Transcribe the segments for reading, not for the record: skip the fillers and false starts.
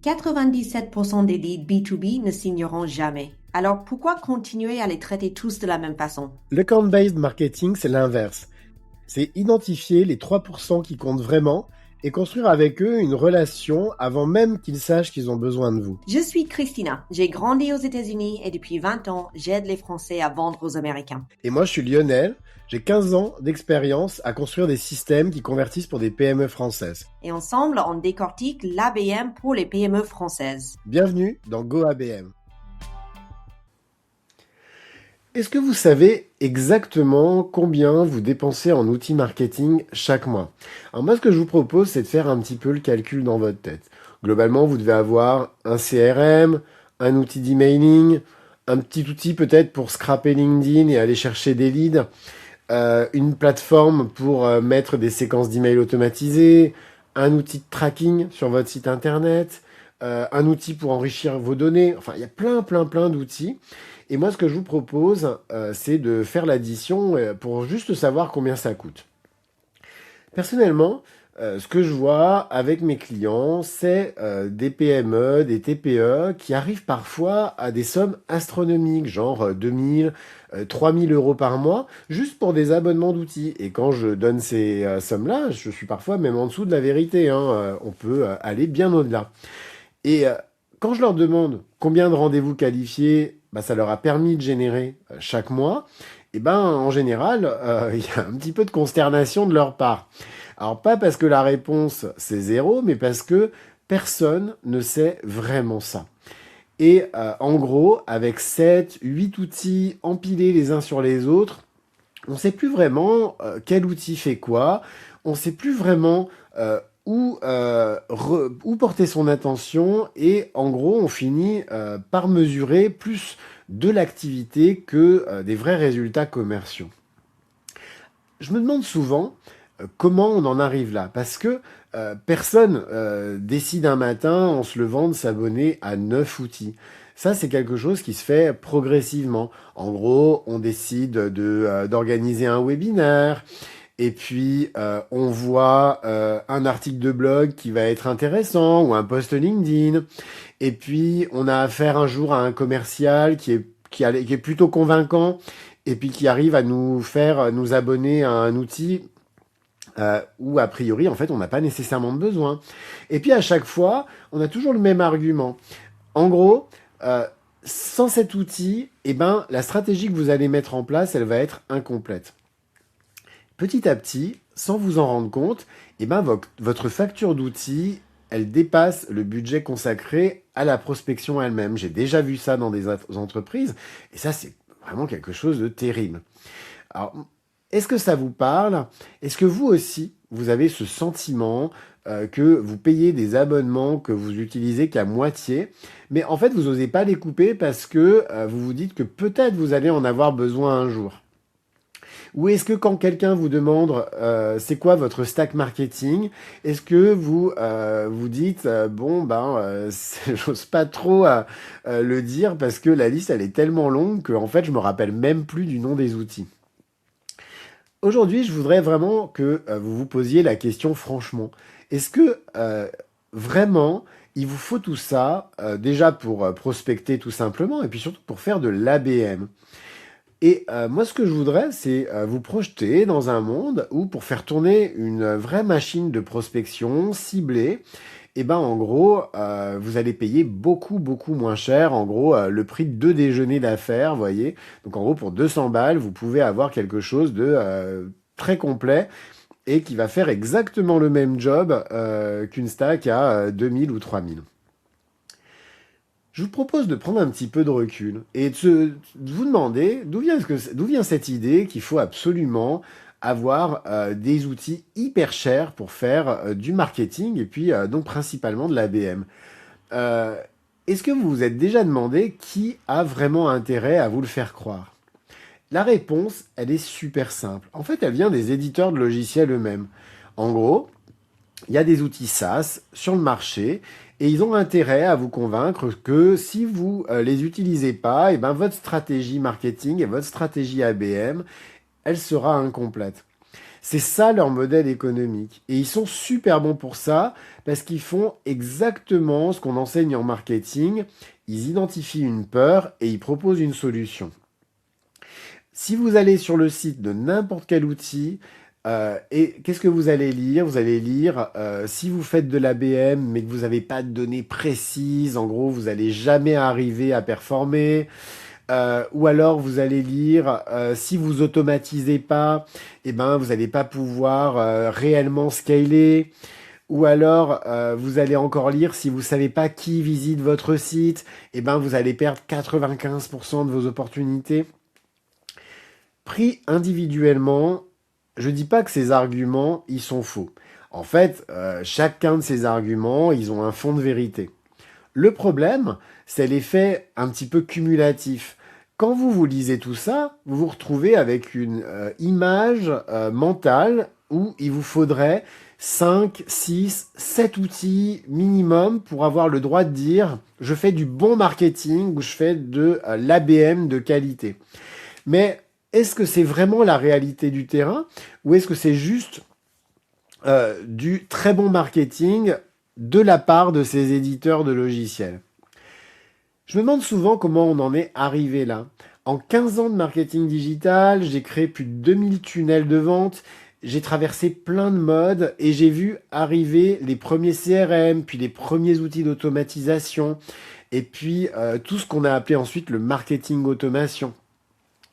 97% des leads B2B ne signeront jamais. Alors pourquoi continuer à les traiter tous de la même façon? Le count-based marketing, c'est l'inverse. C'est identifier les 3% qui comptent vraiment et construire avec eux une relation avant même qu'ils sachent qu'ils ont besoin de vous. Je suis Christina. J'ai grandi aux États-Unis et depuis 20 ans, j'aide les Français à vendre aux Américains. Et moi, je suis Lionel. J'ai 15 ans d'expérience à construire des systèmes qui convertissent pour des PME françaises. Et ensemble, on décortique l'ABM pour les PME françaises. Bienvenue dans GoABM. Est-ce que vous savez exactement combien vous dépensez en outils marketing chaque mois? Alors moi, ce que je vous propose, c'est de faire un petit peu le calcul dans votre tête. Globalement, vous devez avoir un CRM, un outil d'emailing, un petit outil peut-être pour scraper LinkedIn et aller chercher des leads, une plateforme pour mettre des séquences d'emails automatisées, un outil de tracking sur votre site internet, un outil pour enrichir vos données. Enfin, il y a plein d'outils. Et moi, ce que je vous propose, c'est de faire l'addition pour juste savoir combien ça coûte. Personnellement, ce que je vois avec mes clients, c'est des PME, des TPE qui arrivent parfois à des sommes astronomiques, genre 2000, 3000 euros par mois, juste pour des abonnements d'outils. Et quand je donne ces sommes-là, je suis parfois même en dessous de la vérité. On peut aller bien au-delà. Et quand je leur demande combien de rendez-vous qualifiés ça leur a permis de générer chaque mois, en général, il y a un petit peu de consternation de leur part. Alors pas parce que la réponse c'est 0, mais parce que personne ne sait vraiment ça. Et en gros, avec 7, 8 outils empilés les uns sur les autres, on ne sait plus vraiment quel outil fait quoi, on ne sait plus vraiment où porter son attention, et en gros on finit par mesurer plus de l'activité que des vrais résultats commerciaux. Je me demande souvent comment on en arrive là, parce que personne décide un matin en se levant de s'abonner à 9 outils. Ça, c'est quelque chose qui se fait progressivement. En gros, on décide d'organiser un webinaire, et puis on voit un article de blog qui va être intéressant, ou un post LinkedIn, et puis on a affaire un jour à un commercial qui est plutôt convaincant, et puis qui arrive à nous faire nous abonner à un outil où a priori en fait on n'a pas nécessairement besoin. Et puis à chaque fois, on a toujours le même argument. En gros, sans cet outil, la stratégie que vous allez mettre en place, elle va être incomplète. Petit à petit, sans vous en rendre compte, votre facture d'outils, elle dépasse le budget consacré à la prospection elle-même. J'ai déjà vu ça dans des entreprises, et ça, c'est vraiment quelque chose de terrible. Alors, est-ce que ça vous parle? Est-ce que vous aussi, vous avez ce sentiment que vous payez des abonnements que vous utilisez qu'à moitié, mais en fait, vous n'osez pas les couper parce que vous vous dites que peut-être vous allez en avoir besoin un jour? Ou est-ce que quand quelqu'un vous demande c'est quoi votre stack marketing, est-ce que vous vous dites j'ose pas trop le dire parce que la liste elle est tellement longue que en fait je me rappelle même plus du nom des outils. Aujourd'hui, je voudrais vraiment que vous vous posiez la question franchement. Est-ce que vraiment il vous faut tout ça déjà pour prospecter tout simplement, et puis surtout pour faire de l'ABM? Et moi, ce que je voudrais, c'est vous projeter dans un monde où, pour faire tourner une vraie machine de prospection ciblée, en gros, vous allez payer beaucoup moins cher. En gros, le prix de 2 déjeuners d'affaires, vous voyez. Donc, en gros, pour 200 balles, vous pouvez avoir quelque chose de très complet et qui va faire exactement le même job qu'une stack à 2000 ou 3000. Je vous propose de prendre un petit peu de recul et de vous demander d'où vient cette idée qu'il faut absolument avoir des outils hyper chers pour faire du marketing, et puis donc principalement de l'ABM. Est-ce que vous vous êtes déjà demandé qui a vraiment intérêt à vous le faire croire? La réponse, elle est super simple. En fait, elle vient des éditeurs de logiciels eux-mêmes. En gros, il y a des outils SaaS sur le marché, et ils ont intérêt à vous convaincre que si vous les utilisez pas, votre stratégie marketing et votre stratégie ABM, elle sera incomplète. C'est ça leur modèle économique. Et ils sont super bons pour ça parce qu'ils font exactement ce qu'on enseigne en marketing. Ils identifient une peur et ils proposent une solution. Si vous allez sur le site de n'importe quel outil, et qu'est-ce que vous allez lire? Vous allez lire, si vous faites de l'ABM mais que vous n'avez pas de données précises, en gros, vous n'allez jamais arriver à performer. Ou alors vous allez lire, si vous automatisez pas, eh ben, vous n'allez pas pouvoir réellement scaler. Ou alors vous allez encore lire, si vous savez pas qui visite votre site, eh ben, vous allez perdre 95% de vos opportunités. Pris individuellement, je dis pas que ces arguments, ils sont faux. En fait, chacun de ces arguments, ils ont un fond de vérité. Le problème, c'est l'effet un petit peu cumulatif. Quand vous lisez tout ça, vous vous retrouvez avec une image mentale où il vous faudrait 5, 6, 7 outils minimum pour avoir le droit de dire je fais du bon marketing ou je fais de l'ABM de qualité. Mais est-ce que c'est vraiment la réalité du terrain ou est-ce que c'est juste du très bon marketing de la part de ces éditeurs de logiciels? Je me demande souvent comment on en est arrivé là. En 15 ans de marketing digital, j'ai créé plus de 2000 tunnels de vente, j'ai traversé plein de modes et j'ai vu arriver les premiers CRM, puis les premiers outils d'automatisation, et puis tout ce qu'on a appelé ensuite le marketing automation.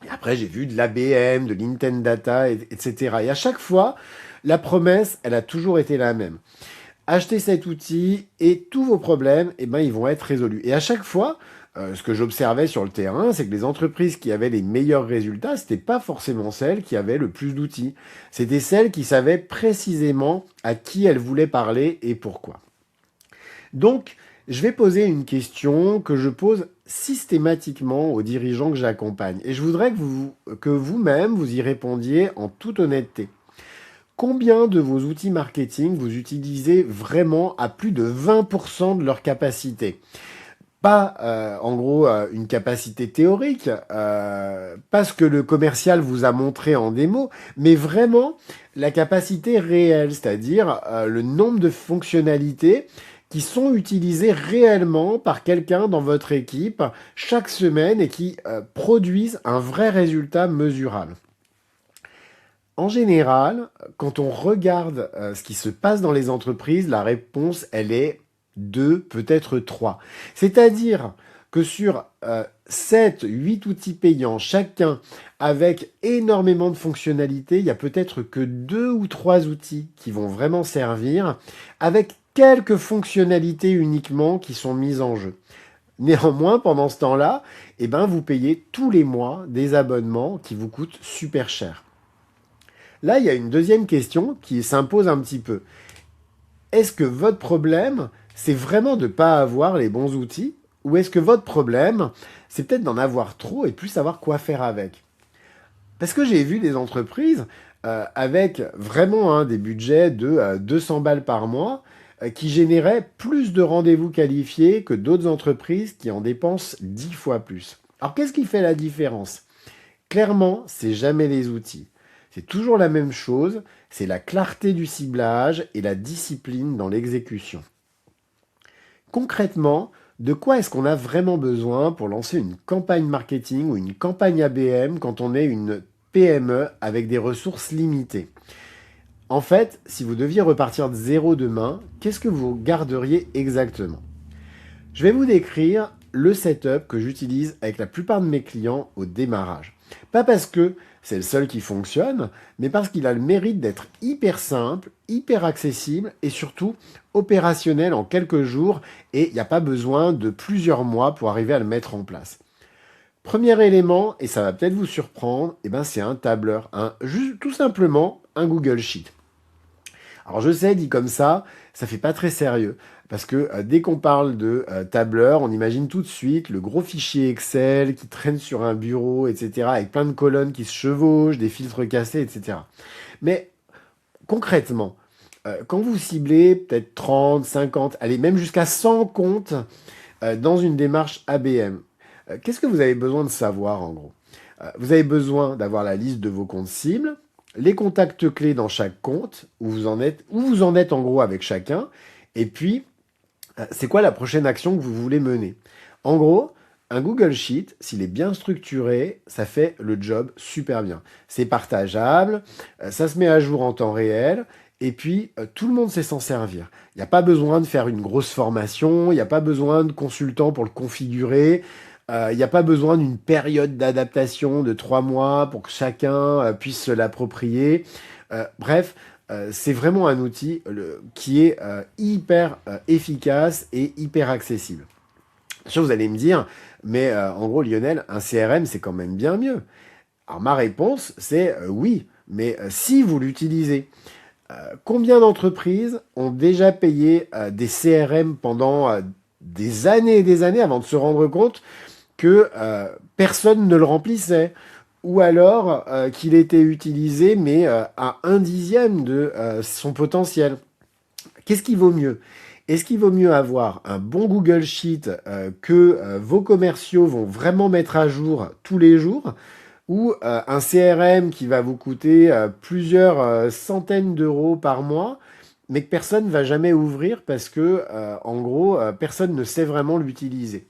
Et après, j'ai vu de l'ABM, de l'Intent Data, etc. Et à chaque fois, la promesse, elle a toujours été la même. Achetez cet outil et tous vos problèmes, eh ben, ils vont être résolus. Et à chaque fois, ce que j'observais sur le terrain, c'est que les entreprises qui avaient les meilleurs résultats, c'était pas forcément celles qui avaient le plus d'outils. C'était celles qui savaient précisément à qui elles voulaient parler et pourquoi. Donc, je vais poser une question que je pose systématiquement aux dirigeants que j'accompagne. Et je voudrais que vous-même, vous y répondiez en toute honnêteté. Combien de vos outils marketing vous utilisez vraiment à plus de 20% de leur capacité? Pas en gros une capacité théorique, pas ce que le commercial vous a montré en démo, mais vraiment la capacité réelle, c'est-à-dire le nombre de fonctionnalités qui sont utilisées réellement par quelqu'un dans votre équipe chaque semaine et qui produisent un vrai résultat mesurable. En général, quand on regarde ce qui se passe dans les entreprises, la réponse, elle est 2, peut-être 3. C'est-à-dire que sur 7, 8 outils payants, chacun avec énormément de fonctionnalités, il y a peut-être que 2 ou 3 outils qui vont vraiment servir, avec quelques fonctionnalités uniquement qui sont mises en jeu. Néanmoins, pendant ce temps-là, eh ben, vous payez tous les mois des abonnements qui vous coûtent super cher. Là, il y a une deuxième question qui s'impose un petit peu. Est-ce que votre problème, c'est vraiment de ne pas avoir les bons outils? Ou est-ce que votre problème, c'est peut-être d'en avoir trop et plus savoir quoi faire avec? Parce que j'ai vu des entreprises avec vraiment des budgets de 200 balles par mois qui généraient plus de rendez-vous qualifiés que d'autres entreprises qui en dépensent 10 fois plus. Alors qu'est-ce qui fait la différence? Clairement, c'est jamais les outils. C'est toujours la même chose, c'est la clarté du ciblage et la discipline dans l'exécution. Concrètement, de quoi est-ce qu'on a vraiment besoin pour lancer une campagne marketing ou une campagne ABM quand on est une PME avec des ressources limitées? En fait, si vous deviez repartir de zéro demain, qu'est-ce que vous garderiez exactement? Je vais vous décrire le setup que j'utilise avec la plupart de mes clients au démarrage. Pas parce que c'est le seul qui fonctionne, mais parce qu'il a le mérite d'être hyper simple, hyper accessible et surtout opérationnel en quelques jours et il n'y a pas besoin de plusieurs mois pour arriver à le mettre en place. Premier élément, et ça va peut-être vous surprendre, c'est un tableur, juste tout simplement un Google Sheet. Alors je sais, dit comme ça fait pas très sérieux. Parce que dès qu'on parle de tableur, on imagine tout de suite le gros fichier Excel qui traîne sur un bureau, etc., avec plein de colonnes qui se chevauchent, des filtres cassés, etc. Mais concrètement, quand vous ciblez peut-être 30, 50, allez, même jusqu'à 100 comptes dans une démarche ABM, qu'est-ce que vous avez besoin de savoir en gros? Vous avez besoin d'avoir la liste de vos comptes cibles, les contacts clés dans chaque compte, où vous en êtes en gros avec chacun, et puis c'est quoi la prochaine action que vous voulez mener. En gros, un Google Sheet, s'il est bien structuré, ça fait le job super bien. C'est partageable, ça se met à jour en temps réel, et puis tout le monde sait s'en servir. Il n'y a pas besoin de faire une grosse formation, il n'y a pas besoin de consultant pour le configurer, il n'y a pas besoin d'une période d'adaptation de 3 mois pour que chacun puisse se l'approprier. Bref, c'est vraiment un outil qui est hyper efficace et hyper accessible. Bien sûr, vous allez me dire, mais en gros, Lionel, un CRM, c'est quand même bien mieux. Alors ma réponse, c'est oui, mais si vous l'utilisez. Combien d'entreprises ont déjà payé des CRM pendant des années et des années avant de se rendre compte que personne ne le remplissait, ou alors qu'il était utilisé mais à 1/10 de son potentiel. Qu'est-ce qui vaut mieux? Est-ce qu'il vaut mieux avoir un bon Google Sheet que vos commerciaux vont vraiment mettre à jour tous les jours, ou un CRM qui va vous coûter plusieurs centaines d'euros par mois, mais que personne ne va jamais ouvrir parce que, en gros, personne ne sait vraiment l'utiliser?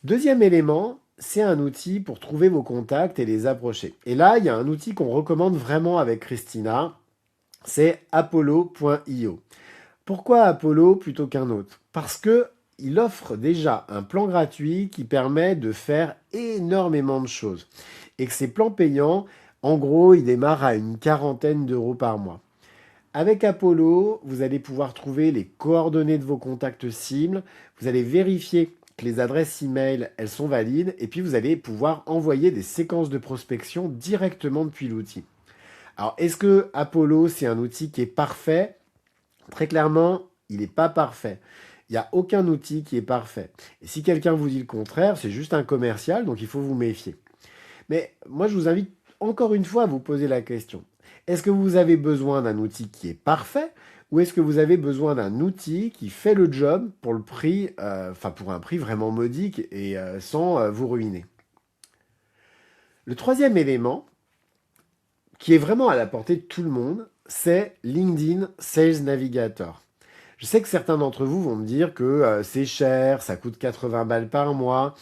Deuxième élément, c'est un outil pour trouver vos contacts et les approcher. Et là, il y a un outil qu'on recommande vraiment avec Christina, c'est Apollo.io. Pourquoi Apollo plutôt qu'un autre? Parce que il offre déjà un plan gratuit qui permet de faire énormément de choses. Et que ces plans payants, en gros, ils démarrent à une quarantaine d'euros par mois. Avec Apollo, vous allez pouvoir trouver les coordonnées de vos contacts cibles, vous allez vérifier que les adresses email, elles sont valides, et puis vous allez pouvoir envoyer des séquences de prospection directement depuis l'outil. Alors, est-ce que Apollo, c'est un outil qui est parfait? Très clairement, il n'est pas parfait. Il n'y a aucun outil qui est parfait. Et si quelqu'un vous dit le contraire, c'est juste un commercial, donc il faut vous méfier. Mais moi, je vous invite encore une fois à vous poser la question. Est-ce que vous avez besoin d'un outil qui est parfait, ou est-ce que vous avez besoin d'un outil qui fait le job pour le prix, pour un prix vraiment modique et sans vous ruiner? Le troisième élément, qui est vraiment à la portée de tout le monde, c'est LinkedIn Sales Navigator. Je sais que certains d'entre vous vont me dire que c'est cher, ça coûte 80 balles par mois.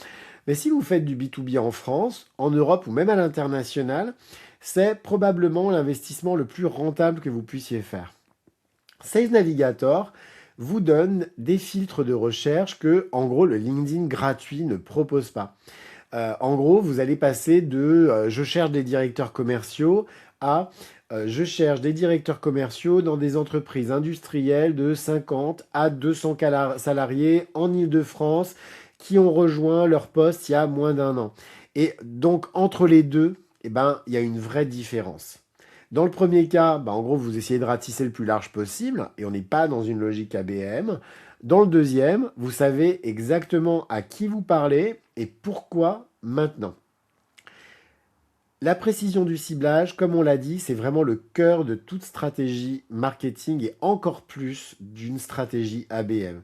Mais si vous faites du B2B en France, en Europe ou même à l'international, c'est probablement l'investissement le plus rentable que vous puissiez faire. Sales Navigator vous donne des filtres de recherche que, en gros, le LinkedIn gratuit ne propose pas. En gros, vous allez passer de je cherche des directeurs commerciaux à je cherche des directeurs commerciaux dans des entreprises industrielles de 50 à 200 salariés en Île-de-France qui ont rejoint leur poste il y a moins d'1 an. Et donc, entre les deux, eh ben, il y a une vraie différence. Dans le premier cas, en gros, vous essayez de ratisser le plus large possible et on n'est pas dans une logique ABM. Dans le deuxième, vous savez exactement à qui vous parlez et pourquoi maintenant. La précision du ciblage, comme on l'a dit, c'est vraiment le cœur de toute stratégie marketing et encore plus d'une stratégie ABM.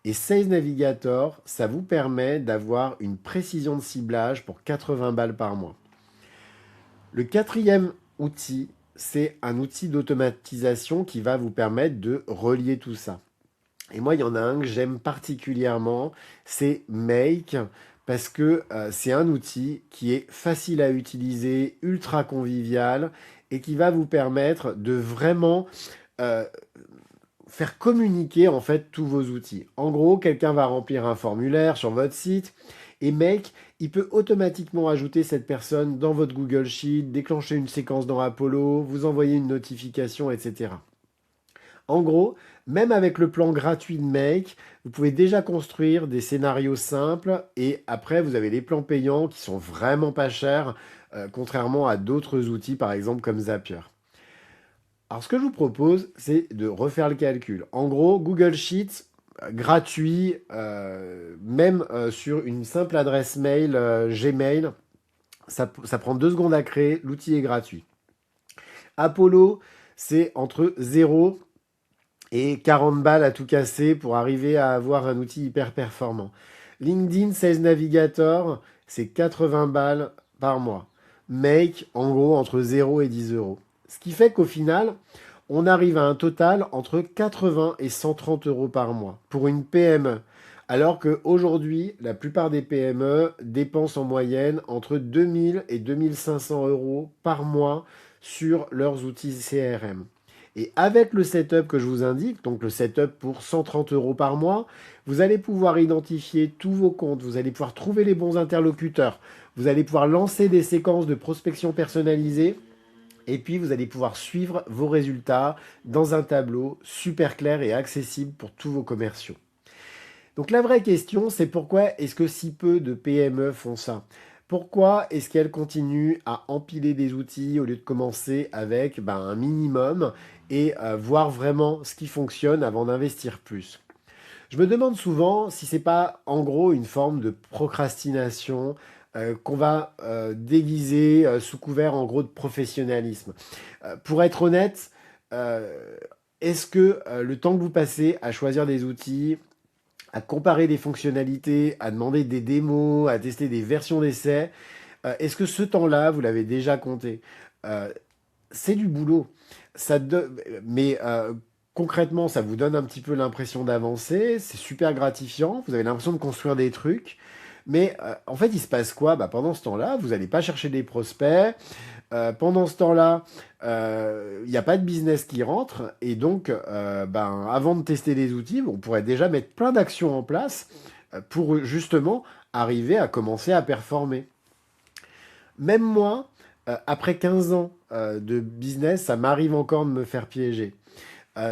Et Sales Navigator, ça vous permet d'avoir une précision de ciblage pour 80 balles par mois. Le quatrième outil, c'est un outil d'automatisation qui va vous permettre de relier tout ça. Et moi, il y en a un que j'aime particulièrement, c'est Make, parce que c'est un outil qui est facile à utiliser, ultra convivial, et qui va vous permettre de vraiment faire communiquer en fait tous vos outils. En gros, quelqu'un va remplir un formulaire sur votre site, et Make, il peut automatiquement ajouter cette personne dans votre Google Sheet, déclencher une séquence dans Apollo, vous envoyer une notification, etc. En gros, même avec le plan gratuit de Make, vous pouvez déjà construire des scénarios simples et après, vous avez les plans payants qui sont vraiment pas chers, contrairement à d'autres outils, par exemple comme Zapier. Alors, ce que je vous propose, c'est de refaire le calcul. En gros, Google Sheets, gratuit, même sur une simple adresse mail Gmail, ça prend 2 secondes à créer, l'outil est gratuit. Apollo, c'est entre 0 et 40 balles à tout casser pour arriver à avoir un outil hyper performant. LinkedIn Sales Navigator, c'est 80 balles par mois. make en gros entre 0 et 10 euros. Ce qui fait qu'au final, on arrive à un total entre 80 et 130 euros par mois pour une PME. Alors qu'aujourd'hui, la plupart des PME dépensent en moyenne entre 2000 et 2500 euros par mois sur leurs outils CRM. Et avec le setup que je vous indique, donc le setup pour 130 euros par mois, vous allez pouvoir identifier tous vos comptes, vous allez pouvoir trouver les bons interlocuteurs, vous allez pouvoir lancer des séquences de prospection personnalisées et puis vous allez pouvoir suivre vos résultats dans un tableau super clair et accessible pour tous vos commerciaux. Donc la vraie question, c'est pourquoi est-ce que si peu de PME font ça? Pourquoi est-ce qu'elles continuent à empiler des outils au lieu de commencer avec un minimum et voir vraiment ce qui fonctionne avant d'investir plus? Je me demande souvent si c'est pas en gros une forme de procrastination qu'on va déguiser sous couvert en gros de professionnalisme. Pour être honnête, est-ce que le temps que vous passez à choisir des outils, à comparer des fonctionnalités, à demander des démos, à tester des versions d'essai, est-ce que ce temps-là, vous l'avez déjà compté? C'est du boulot. Mais concrètement, ça vous donne un petit peu l'impression d'avancer, c'est super gratifiant, vous avez l'impression de construire des trucs. Mais en fait, il se passe quoi? Pendant ce temps-là, vous n'allez pas chercher des prospects. Pendant ce temps-là, il n'y a pas de business qui rentre. Et donc, avant de tester les outils, on pourrait déjà mettre plein d'actions en place pour justement arriver à commencer à performer. Même moi, après 15 ans de business, ça m'arrive encore de me faire piéger.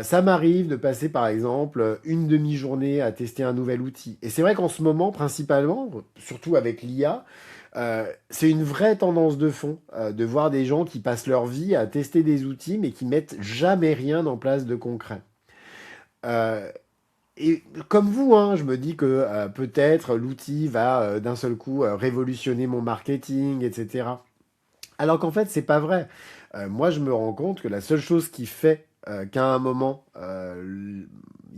Ça m'arrive de passer par exemple une demi-journée à tester un nouvel outil. Et c'est vrai qu'en ce moment, principalement, surtout avec l'IA, c'est une vraie tendance de fond de voir des gens qui passent leur vie à tester des outils mais qui mettent jamais rien en place de concret. Euh, et comme vous, hein, je me dis que peut-être l'outil va d'un seul coup révolutionner mon marketing, etc. Alors qu'en fait, c'est pas vrai. Moi, je me rends compte que la seule chose qui fait qu'à un moment, il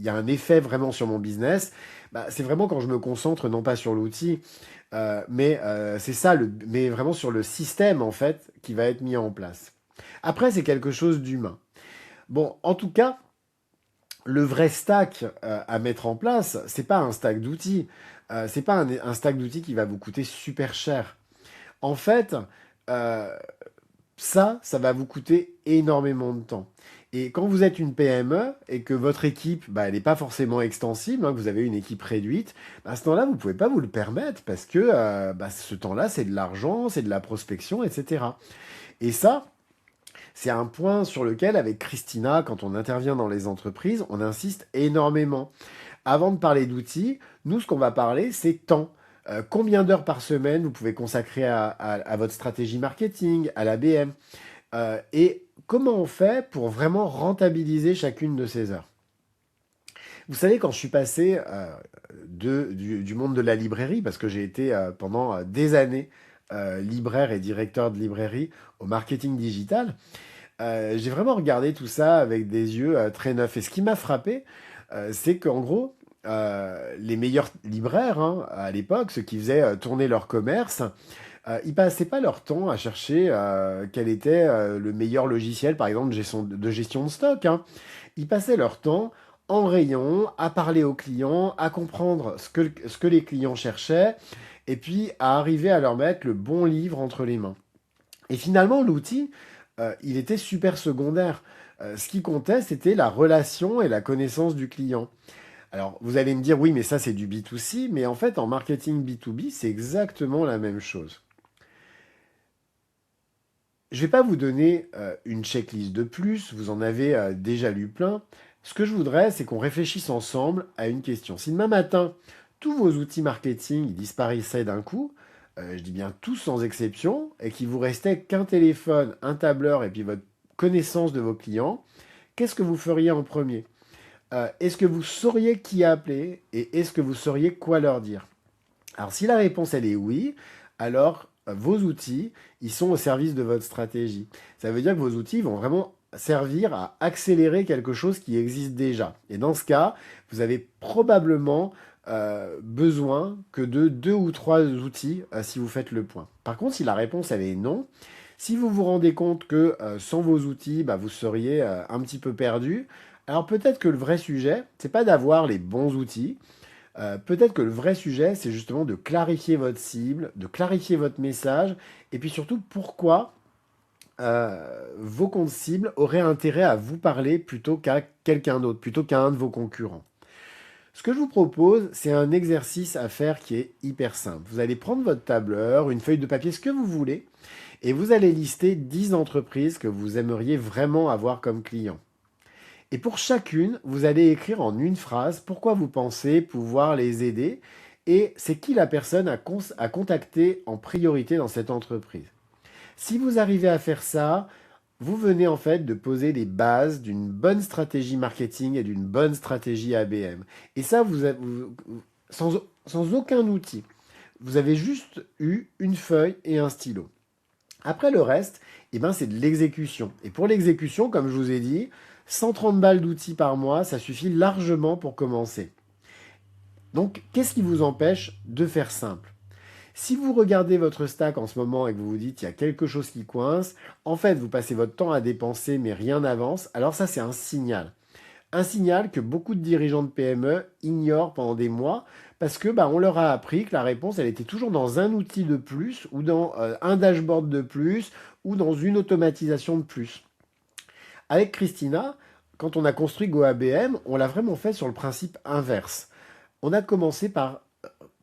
y a un effet vraiment sur mon business, c'est vraiment quand je me concentre non pas sur l'outil, mais c'est ça, mais vraiment sur le système en fait qui va être mis en place. Après, c'est quelque chose d'humain. Bon, en tout cas, le vrai stack à mettre en place, c'est pas un stack d'outils. C'est pas un stack d'outils qui va vous coûter super cher. En fait, euh, ça va vous coûter énormément de temps. Et quand vous êtes une PME et que votre équipe, elle n'est pas forcément extensible, hein, que vous avez une équipe réduite, à ce temps-là, vous ne pouvez pas vous le permettre parce que ce temps-là, c'est de l'argent, c'est de la prospection, etc. Et ça, c'est un point sur lequel, avec Christina, quand on intervient dans les entreprises, on insiste énormément. Avant de parler d'outils, nous, ce qu'on va parler, c'est temps. Combien d'heures par semaine vous pouvez consacrer à votre stratégie marketing, à l'ABM, et comment on fait pour vraiment rentabiliser chacune de ces heures. Vous savez, quand je suis passé du monde de la librairie, parce que j'ai été pendant des années libraire et directeur de librairie au marketing digital, j'ai vraiment regardé tout ça avec des yeux très neufs. Et ce qui m'a frappé, c'est qu'en gros, les meilleurs libraires hein, à l'époque, ceux qui faisaient tourner leur commerce, ils passaient pas leur temps à chercher quel était le meilleur logiciel, par exemple, de gestion de stock. Hein. Ils passaient leur temps en rayon, à parler aux clients, à comprendre ce que les clients cherchaient, et puis à arriver à leur mettre le bon livre entre les mains. Et finalement, l'outil, il était super secondaire. Ce qui comptait, c'était la relation et la connaissance du client. Alors, vous allez me dire, oui, mais ça, c'est du B2C, mais en fait, en marketing B2B, c'est exactement la même chose. Je ne vais pas vous donner une checklist de plus, vous en avez déjà lu plein. Ce que je voudrais, c'est qu'on réfléchisse ensemble à une question. Si demain matin, tous vos outils marketing disparaissaient d'un coup, je dis bien tous sans exception, et qu'il vous restait qu'un téléphone, un tableur et puis votre connaissance de vos clients, qu'est-ce que vous feriez en premier? Est-ce que vous sauriez qui appeler et est-ce que vous sauriez quoi leur dire? Alors si la réponse elle est oui, alors vos outils, ils sont au service de votre stratégie. Ça veut dire que vos outils vont vraiment servir à accélérer quelque chose qui existe déjà. Et dans ce cas, vous avez probablement besoin que de deux ou trois outils si vous faites le point. Par contre, si la réponse elle est non, Si vous vous rendez compte que sans vos outils, vous seriez un petit peu perdu, alors peut-être que le vrai sujet, c'est pas d'avoir les bons outils. Peut-être que le vrai sujet, c'est justement de clarifier votre cible, de clarifier votre message, et puis surtout pourquoi vos comptes cibles auraient intérêt à vous parler plutôt qu'à quelqu'un d'autre, plutôt qu'à un de vos concurrents. Ce que je vous propose, c'est un exercice à faire qui est hyper simple. Vous allez prendre votre tableur, une feuille de papier, ce que vous voulez, et vous allez lister 10 entreprises que vous aimeriez vraiment avoir comme clients. Et pour chacune, vous allez écrire en une phrase pourquoi vous pensez pouvoir les aider et c'est qui la personne à contacter en priorité dans cette entreprise. Si vous arrivez à faire ça, vous venez en fait de poser les bases d'une bonne stratégie marketing et d'une bonne stratégie ABM. Et ça, sans aucun outil. Vous avez juste eu une feuille et un stylo. Après le reste, c'est de l'exécution. Et pour l'exécution, comme je vous ai dit, 130 balles d'outils par mois, ça suffit largement pour commencer. Donc, qu'est-ce qui vous empêche de faire simple? Si vous regardez votre stack en ce moment et que vous vous dites qu'il y a quelque chose qui coince, en fait, vous passez votre temps à dépenser mais rien n'avance, alors ça, c'est un signal. Un signal que beaucoup de dirigeants de PME ignorent pendant des mois parce que on leur a appris que la réponse, elle était toujours dans un outil de plus ou dans un dashboard de plus ou dans une automatisation de plus. Avec Christina, quand on a construit GoABM, on l'a vraiment fait sur le principe inverse. On a commencé par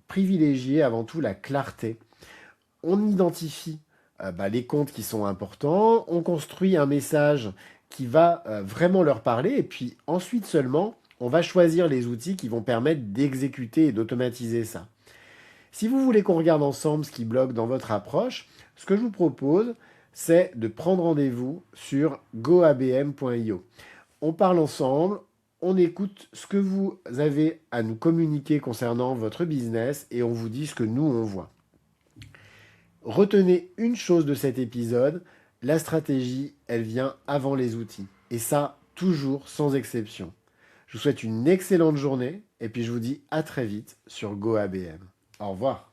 privilégier avant tout la clarté. On identifie les comptes qui sont importants, on construit un message qui va vraiment leur parler, et puis ensuite seulement, on va choisir les outils qui vont permettre d'exécuter et d'automatiser ça. Si vous voulez qu'on regarde ensemble ce qui bloque dans votre approche, ce que je vous propose, c'est de prendre rendez-vous sur goabm.io. On parle ensemble, on écoute ce que vous avez à nous communiquer concernant votre business et on vous dit ce que nous, on voit. Retenez une chose de cet épisode, la stratégie, elle vient avant les outils. Et ça, toujours sans exception. Je vous souhaite une excellente journée et puis je vous dis à très vite sur GoABM. Au revoir.